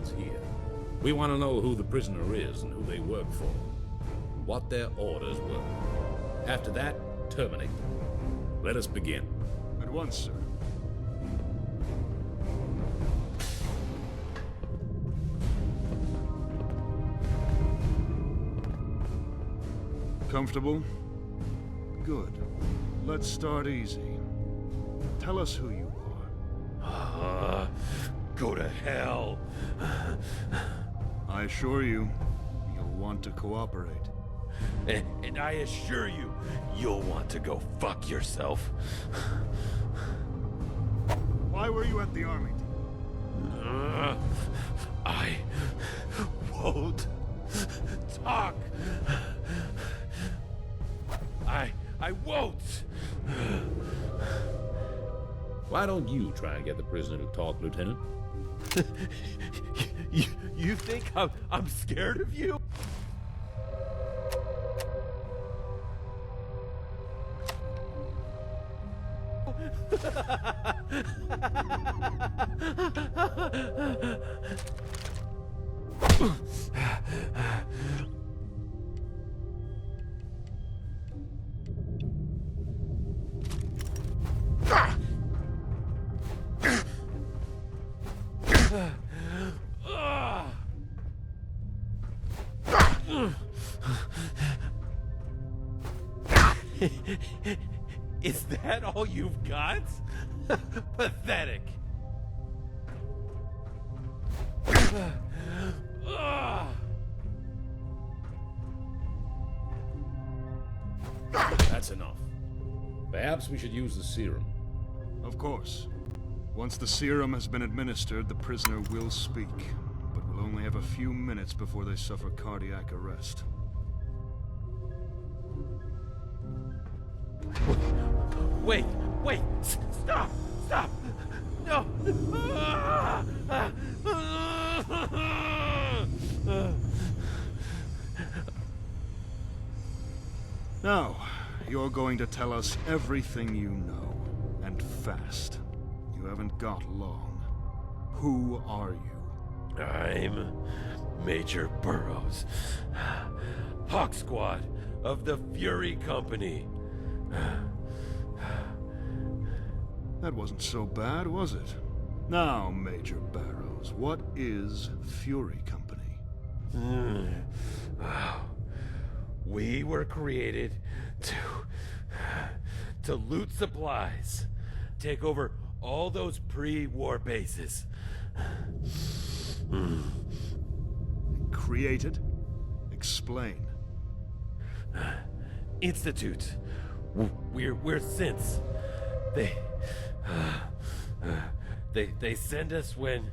ones here. We want to know who the prisoner is and who they work for. What their orders were. After that, terminate them. Let us begin. At once, sir. Comfortable? Good. Let's start easy. Tell us who you are. Go to hell. I assure you, you'll want to cooperate. And I assure you, you'll want to go fuck yourself. Why were you at the army? I won't talk. I won't. Why don't you try and get the prisoner to talk, Lieutenant? You think I'm scared of you? Is that all you've got? Pathetic. That's enough. Perhaps we should use the serum. Of course. Once the serum has been administered, the prisoner will speak, but will only have a few minutes before they suffer cardiac arrest. Wait, stop! No! Now, you're going to tell us everything you know, and fast. You haven't got long. Who are you? I'm Major Burroughs, Hawk Squad of the Fury Company. That wasn't so bad, was it? Now, Major Burroughs, what is Fury Company? We were created to loot supplies, take over all those pre-war bases. Created? Explain. Institute. We're synths. They send us when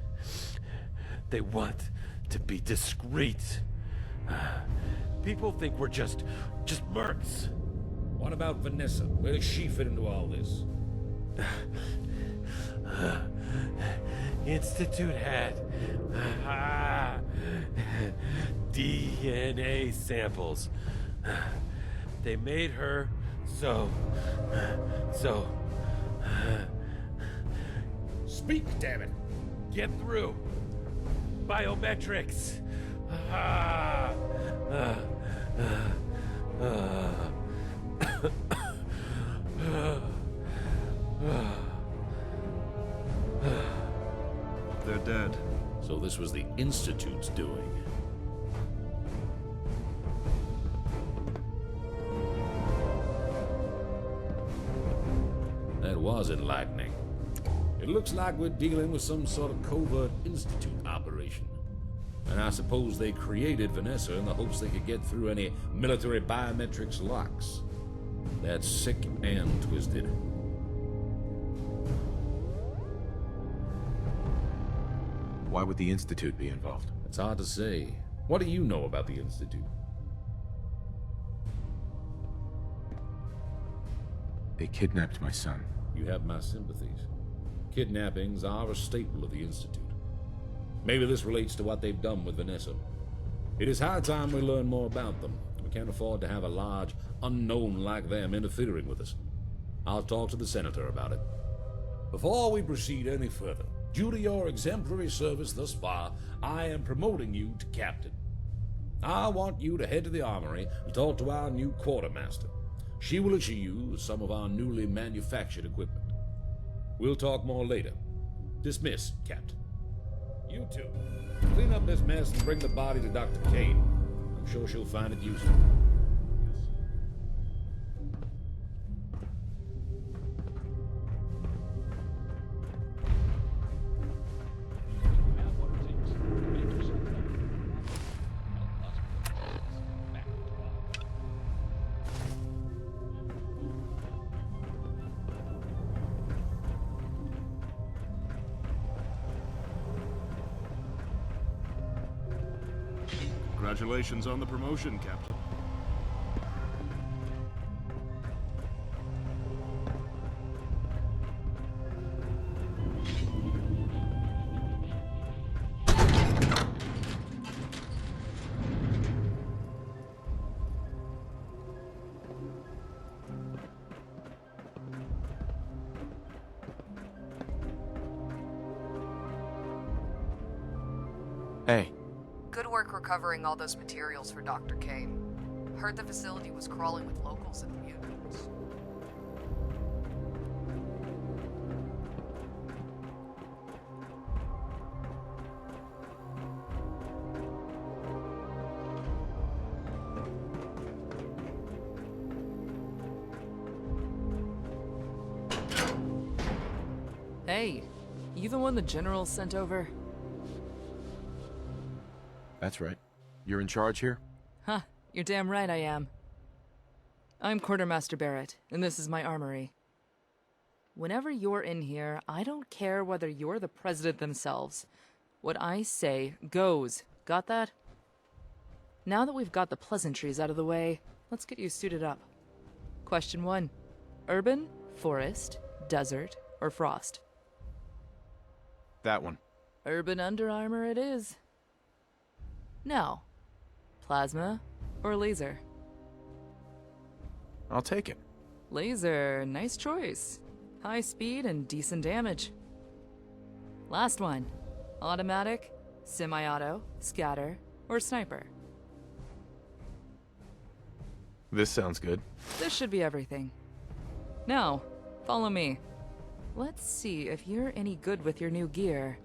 they want to be discreet. People think we're just mercs. What about Vanessa? Where does she fit into all this? Institute had DNA samples. They made her so. Speak, damn it! Get through. Biometrics. They're dead. So this was the Institute's doing. That was enlightening. It looks like we're dealing with some sort of covert Institute operation. And I suppose they created Vanessa in the hopes they could get through any military biometrics locks. That's sick and twisted. Why would the Institute be involved? It's hard to say. What do you know about the Institute? They kidnapped my son. You have my sympathies. Kidnappings are a staple of the Institute. Maybe this relates to what they've done with Vanessa. It is high time we learn more about them. We can't afford to have a large unknown like them interfering with us. I'll talk to the Senator about it. Before we proceed any further, Due to your exemplary service thus far, I am promoting you to captain. I want you to head to the armory and talk to our new quartermaster. She will issue you some of our newly manufactured equipment. We'll talk more later. Dismissed, Captain. You two, clean up this mess and bring the body to Dr. Kane. I'm sure she'll find it useful. Congratulations on the promotion, Captain. Hey, Good work recovering all those materials for Dr. Kane. Heard the facility was crawling with locals and mutants. Hey, you the one the General sent over? that's right. You're in charge here? Huh, you're damn right I am. I'm Quartermaster Barrett, and this is my armory. Whenever you're in here, I don't care whether you're the president themselves. What I say goes. Got that? Now that we've got the pleasantries out of the way, let's get you suited up. Question 1. Urban, forest, desert, or frost? That one. Urban Under Armour it is. Now, plasma or laser? I'll take it. Laser, nice choice. High speed and decent damage. Last one. Automatic, semi-auto, scatter, or sniper? This sounds good. This should be everything. Now, follow me. Let's see if you're any good with your new gear.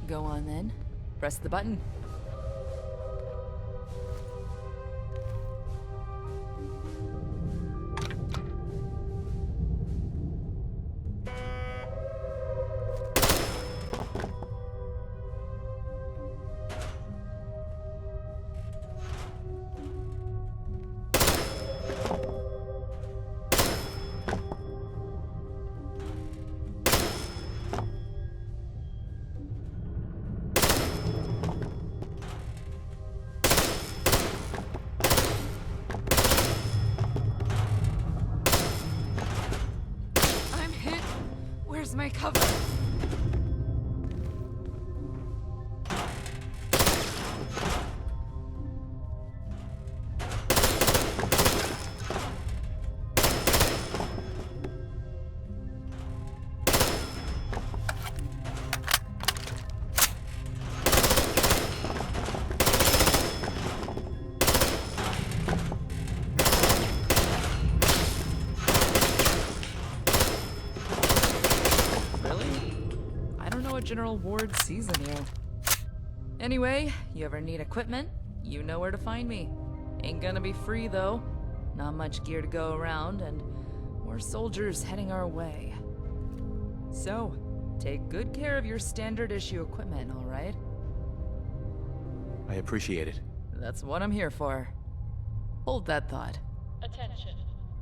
Go on then. Press the button. I'm hit. Where's my cover? General Ward season you. Anyway, you ever need equipment, you know where to find me. Ain't gonna be free though. Not much gear to go around, and more soldiers heading our way. So, take good care of your standard issue equipment, alright? I appreciate it. That's what I'm here for. Hold that thought. Attention,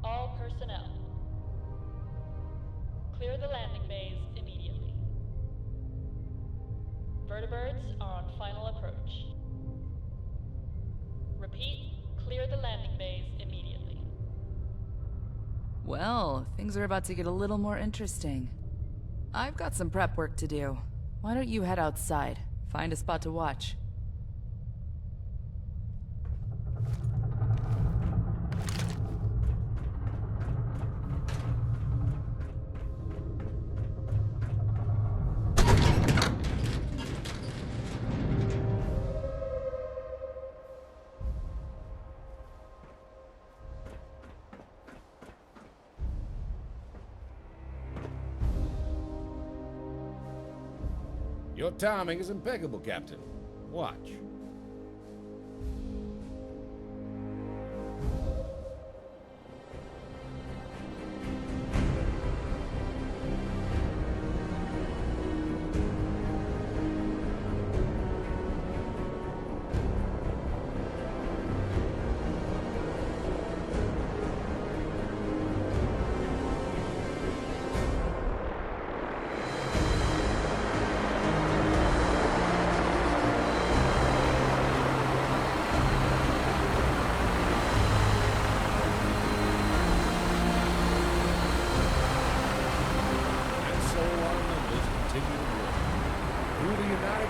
all personnel. Clear the landing bays immediately. Vertibirds are on final approach. Repeat, clear the landing bays immediately. Well, things are about to get a little more interesting. I've got some prep work to do. Why don't you head outside? Find a spot to watch. Your timing is impeccable, Captain. Watch.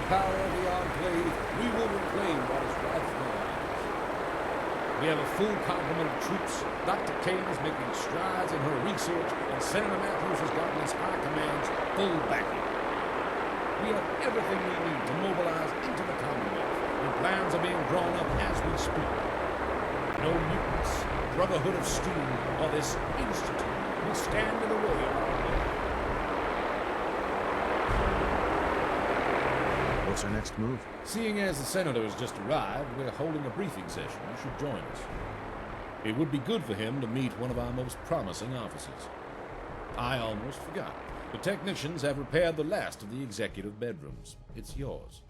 Power of the Enclave, we will reclaim what is rightfully ours. We have a full complement of troops. Dr. Kane is making strides in her research, and Senator Matthews has gotten his high command's full backing. We have everything we need to mobilize into the Commonwealth, and plans are being drawn up as we speak. No mutants, Brotherhood of Steel, or this Institute will stand in the way of our plan. What's our next move? Seeing as the Senator has just arrived, we're holding a briefing session. You should join us. It would be good for him to meet one of our most promising officers. I almost forgot. The technicians have repaired the last of the executive bedrooms. It's yours.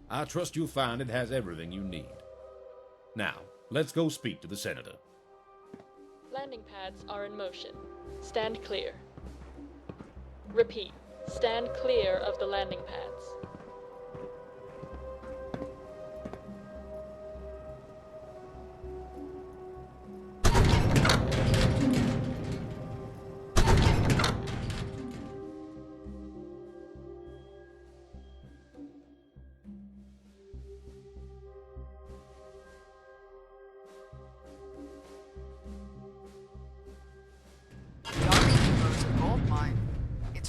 I trust you'll find it has everything you need. Now, let's go speak to the Senator. Landing pads are in motion. Stand clear. Repeat, stand clear of the landing pads.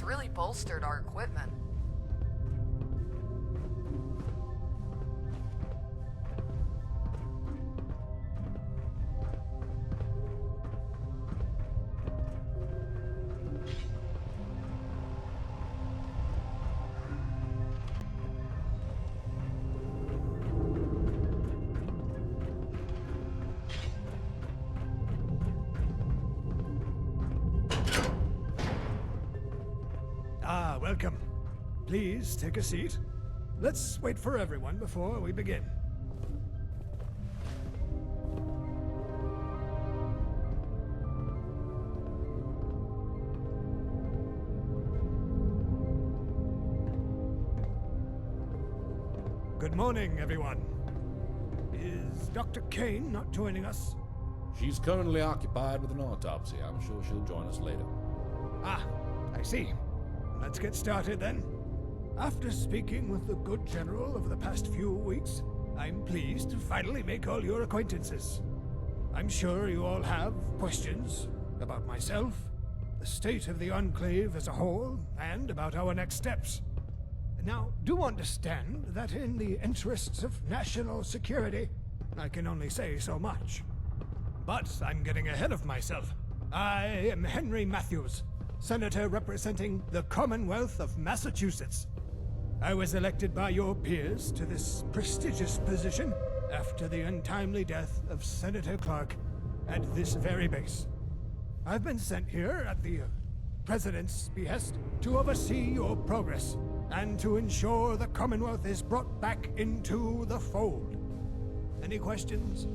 Really bolstered our equipment. Welcome. Please take a seat. Let's wait for everyone before we begin. Good morning, everyone. Is Dr. Kane not joining us? She's currently occupied with an autopsy. I'm sure she'll join us later. Ah, I see. Let's get started then. After speaking with the good general over the past few weeks, I'm pleased to finally make all your acquaintances. I'm sure you all have questions about myself, the state of the Enclave as a whole, and about our next steps. Now, do understand that in the interests of national security, I can only say so much. But I'm getting ahead of myself. I am Henry Matthews, Senator representing the Commonwealth of Massachusetts. I was elected by your peers to this prestigious position after the untimely death of Senator Clark at this very base. I've been sent here at the President's behest to oversee your progress and to ensure the Commonwealth is brought back into the fold. Any questions?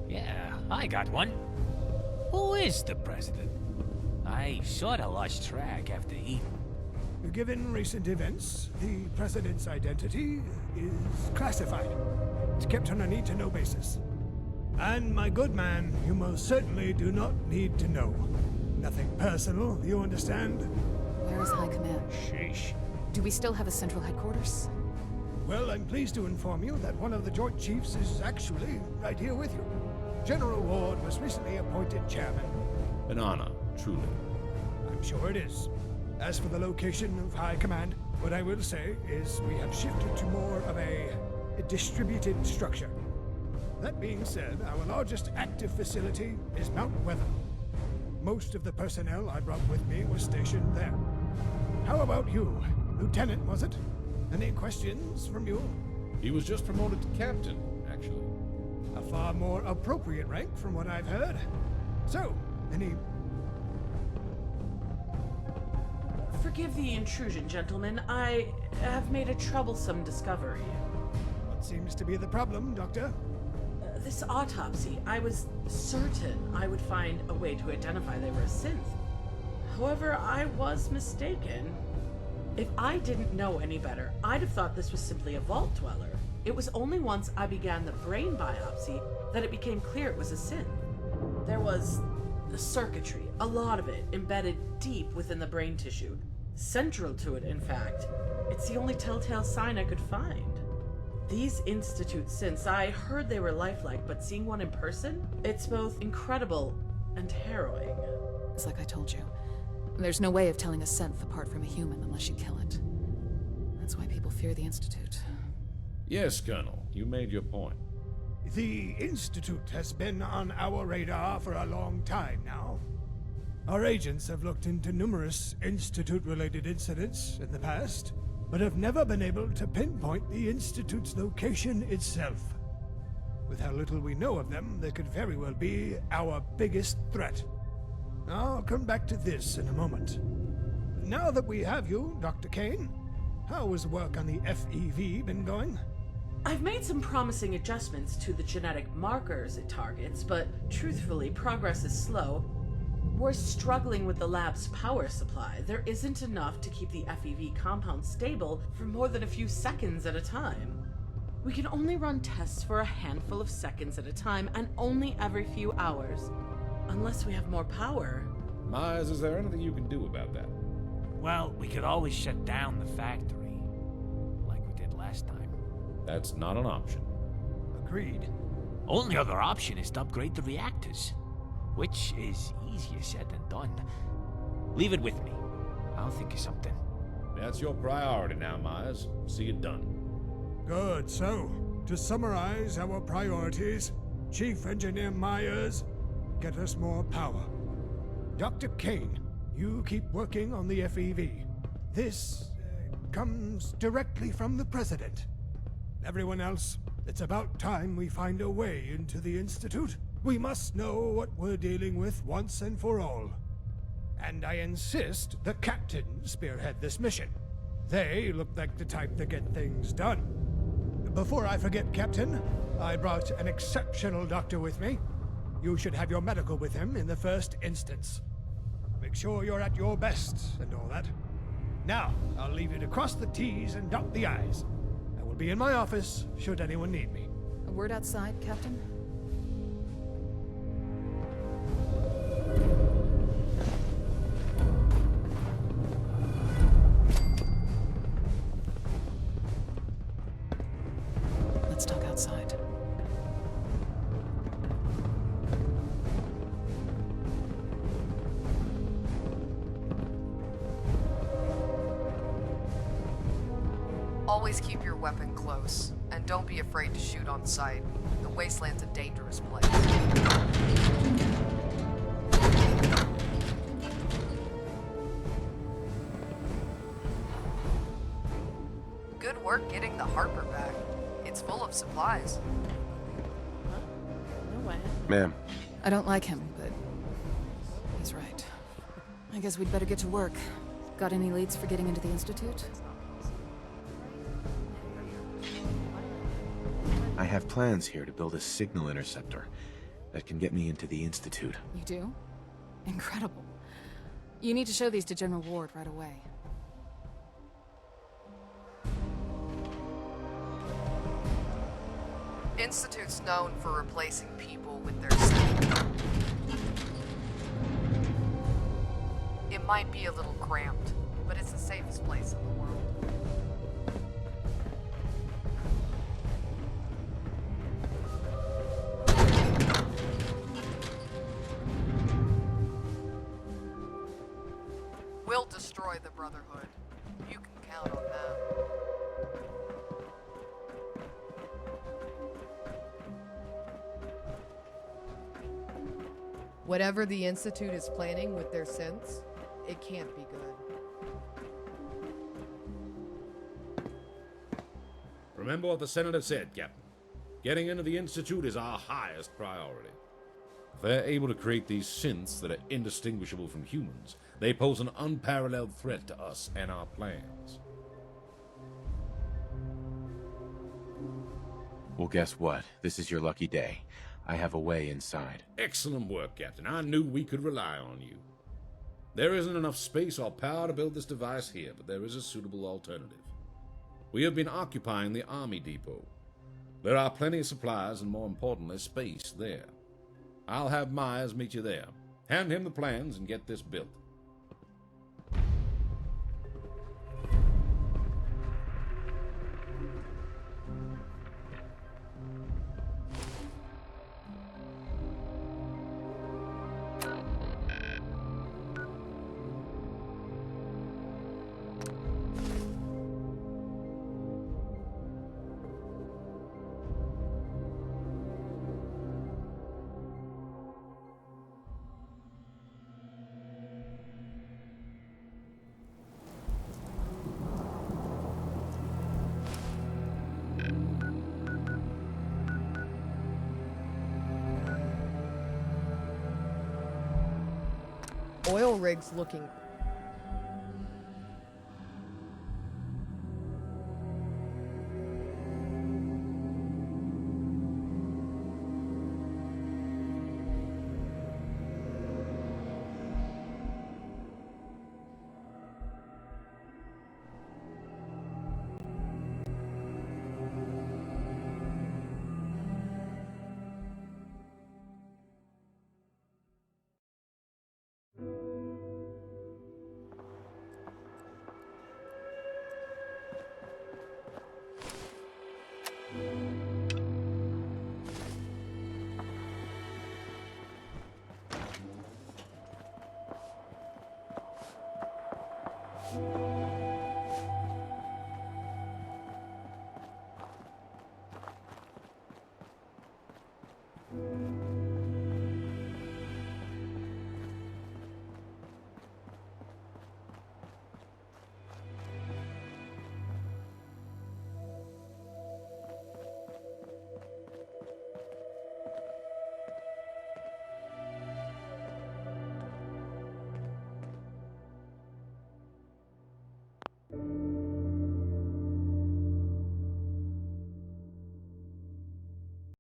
Yeah, I got one. Who is the president? I sorta lost track after Eden. Given recent events, the President's identity is classified. It's kept on a need-to-know basis. And my good man, you most certainly do not need to know. Nothing personal, you understand? Where is High Command? Sheesh. Do we still have a central headquarters? Well, I'm pleased to inform you that one of the Joint Chiefs is actually right here with you. General Ward was recently appointed chairman. An honor, truly. I'm sure it is. As for the location of High Command, what I will say is we have shifted to more of a distributed structure. That being said, our largest active facility is Mount Weather. Most of the personnel I brought with me was stationed there. How about you? Lieutenant, was it? Any questions from you? He was just promoted to captain, actually. A far more appropriate rank from what I've heard. So, any... Forgive the intrusion, gentlemen. I have made a troublesome discovery. What seems to be the problem, Doctor? This autopsy, I was certain I would find a way to identify they were a synth. However, I was mistaken. If I didn't know any better, I'd have thought this was simply a vault dweller. It was only once I began the brain biopsy that it became clear it was a synth. There was the circuitry, a lot of it, embedded deep within the brain tissue. Central to it, in fact. It's the only telltale sign I could find. These Institute synths, I heard they were lifelike, but seeing one in person, it's both incredible and harrowing. It's like I told you. There's no way of telling a synth apart from a human unless you kill it. That's why people fear the Institute. Yes, Colonel, you made your point. The Institute has been on our radar for a long time now. Our agents have looked into numerous Institute-related incidents in the past, but have never been able to pinpoint the Institute's location itself. With how little we know of them, they could very well be our biggest threat. I'll come back to this in a moment. Now that we have you, Dr. Kane, how has work on the FEV been going? I've made some promising adjustments to the genetic markers it targets, but truthfully, progress is slow. We're struggling with the lab's power supply. There isn't enough to keep the FEV compound stable for more than a few seconds at a time. We can only run tests for a handful of seconds at a time, and only every few hours. Unless we have more power. Myers, is there anything you can do about that? Well, we could always shut down the factory, like we did last time. That's not an option. Agreed. Only other option is to upgrade the reactors, which is easier said than done. Leave it with me. I'll think of something. That's your priority now, Myers. See it done. Good. So, to summarize our priorities, Chief Engineer Myers, get us more power. Dr. Kane, you keep working on the FEV. This comes directly from the President. Everyone else, it's about time we find a way into the Institute. We must know what we're dealing with once and for all. And I insist the Captain spearhead this mission. They look like the type to get things done. Before I forget, Captain, I brought an exceptional doctor with me. You should have your medical with him in the first instance. Make sure you're at your best and all that. Now, I'll leave you to cross the T's and dot the I's. I will be in my office should anyone need me. A word outside, Captain? Let's talk outside. Always keep your weapon close, and don't be afraid to shoot on sight. The Wasteland's a dangerous place. Good supplies. Huh? No way. Ma'am, I don't like him, but he's right. I guess we'd better get to work. Got any leads for getting into the Institute? I have plans here to build a signal interceptor that can get me into the Institute. You do? Incredible. You need to show these to General Ward right away. Institute's known for replacing people with their synth. It might be a little cramped, but it's the safest place in the world. We'll destroy the Brotherhood. You can count on that. Whatever the Institute is planning with their synths, it can't be good. Remember what the Senator said, Captain. Getting into the Institute is our highest priority. If they're able to create these synths that are indistinguishable from humans, they pose an unparalleled threat to us and our plans. Well, guess what? This is your lucky day. I have a way inside. Excellent work, Captain. I knew we could rely on you. There isn't enough space or power to build this device here, but there is a suitable alternative. We have been occupying the Army Depot. There are plenty of supplies and, more importantly, space there. I'll have Myers meet you there. Hand him the plans and get this built. Oil rig's looking...